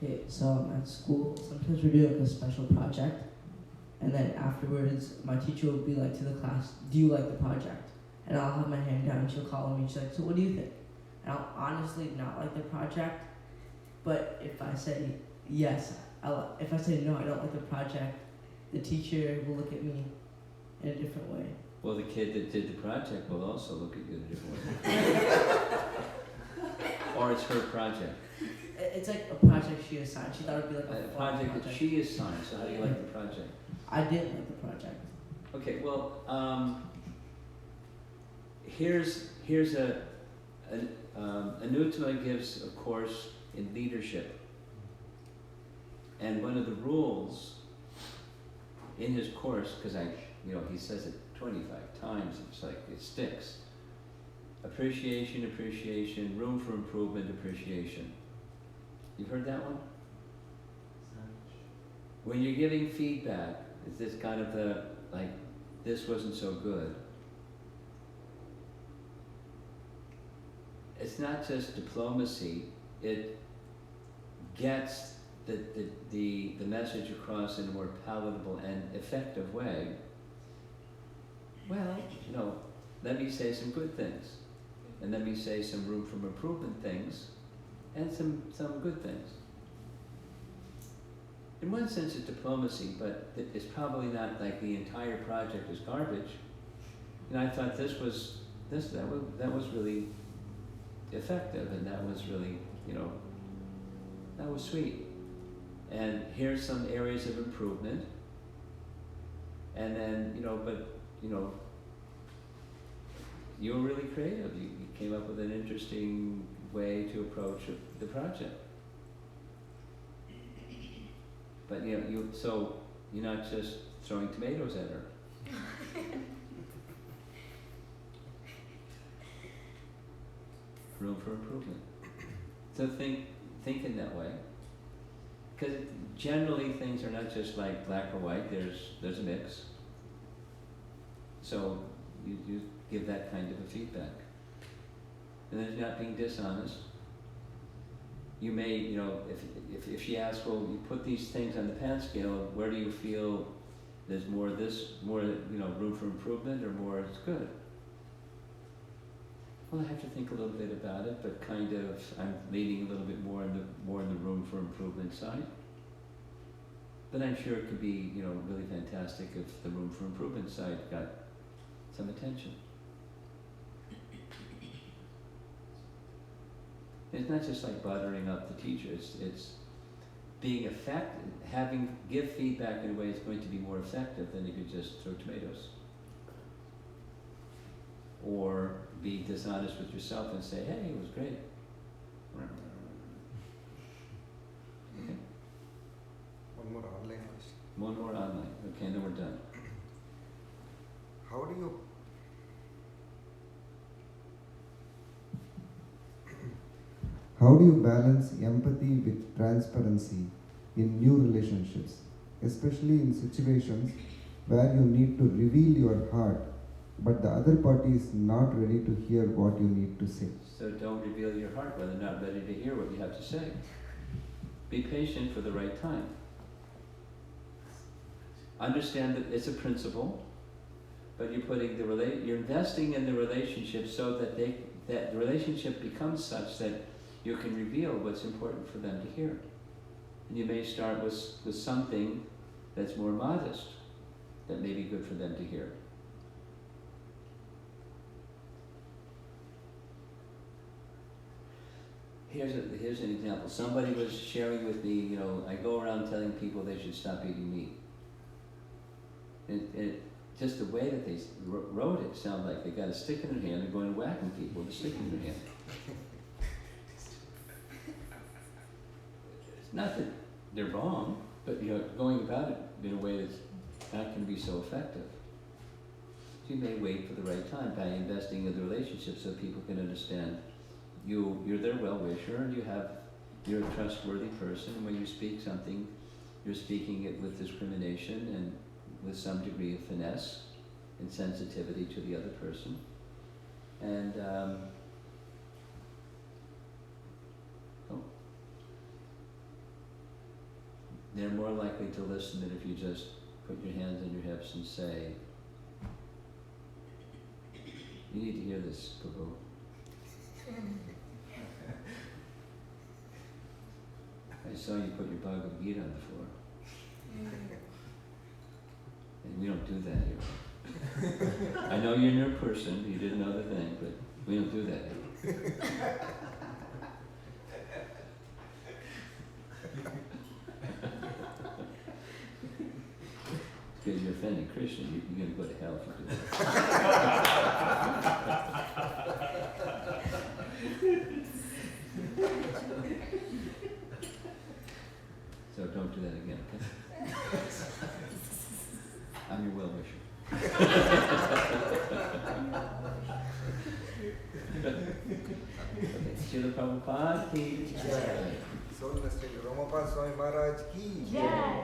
Okay, so at school, sometimes we do like a special project, and then afterwards, my teacher will be like to the class, "Do you like the project?" And I'll have my hand down, and she'll call me, and she's like, "So what do you think?" And I'll honestly not like the project, but if I say yes, if I say no, I don't like the project, the teacher will look at me in a different way.
Well, the kid that did the project will also look at you in a different way. Or it's her project.
It's like a project she assigned. She thought it'd be like
A project that she assigned, so how do you like the project?
I didn't like the project.
Okay, well, here's a Anutama gives a course in leadership, and one of the rules in his course, because he says it 25 times, it's like it sticks. Appreciation, room for improvement, appreciation. You've heard that one? When you're giving feedback, it's this kind of this wasn't so good. It's not just diplomacy, it gets the message across in a more palatable and effective way. Well, let me say some good things, and let me say some room for improvement things, and some good things. In one sense it's diplomacy, but it's probably not like the entire project is garbage. I thought that was really effective, and that was really, that was sweet. And here's some areas of improvement. And then, you were really creative. You came up with an interesting way to approach the project. But so you're not just throwing tomatoes at her. Room for improvement. So think in that way. Because generally things are not just like black or white, there's a mix. So you give that kind of a feedback. And then not being dishonest. You may, if she asks, well, you put these things on the pan scale, where do you feel there's more room for improvement, or more it's good? Well, I have to think a little bit about it, but kind of, I'm leaning a little bit more in the room for improvement side. But I'm sure it could be, really fantastic if the room for improvement side got some attention. It's not just like buttering up the teacher, it's being effective, give feedback in a way that's going to be more effective than if you just throw tomatoes. Or be dishonest with yourself and say, hey, it was great. Okay.
One more online question.
One more online. Okay, then we're done.
How do you balance empathy with transparency in new relationships, especially in situations where you need to reveal your heart, but the other party is not ready to hear what you need to say?
So don't reveal your heart when they're not ready to hear what you have to say. Be patient for the right time. Understand that it's a principle, but you're investing in the relationship so that the relationship becomes such that you can reveal what's important for them to hear. And you may start with something that's more modest, that may be good for them to hear. Here's an example. Somebody was sharing with me, I go around telling people they should stop eating meat. Just the way that they wrote it sounded like they got a stick in their hand and going whacking people with a stick in their hand. It's not that they're wrong, but going about it in a way that's not going to be so effective. So you may wait for the right time by investing in the relationship so people can understand you're their well-wisher and you're a trustworthy person, and when you speak something, you're speaking it with discrimination and with some degree of finesse and sensitivity to the other person. And they're more likely to listen than if you just put your hands on your hips and say, you need to hear this, Prabhu. I saw you put your Bhagavad Gita on the floor. And we don't do that here. I know you're a new person, you didn't know the thing, but we don't do that here. Because you're offending Krishna, you're going to go to hell if you do that. So don't do that again, okay? I'm your well-wisher. Okay, Srila Prabhupada ki jai.
Soul Mr. Ramapal Swami Maharaj ki
Jai.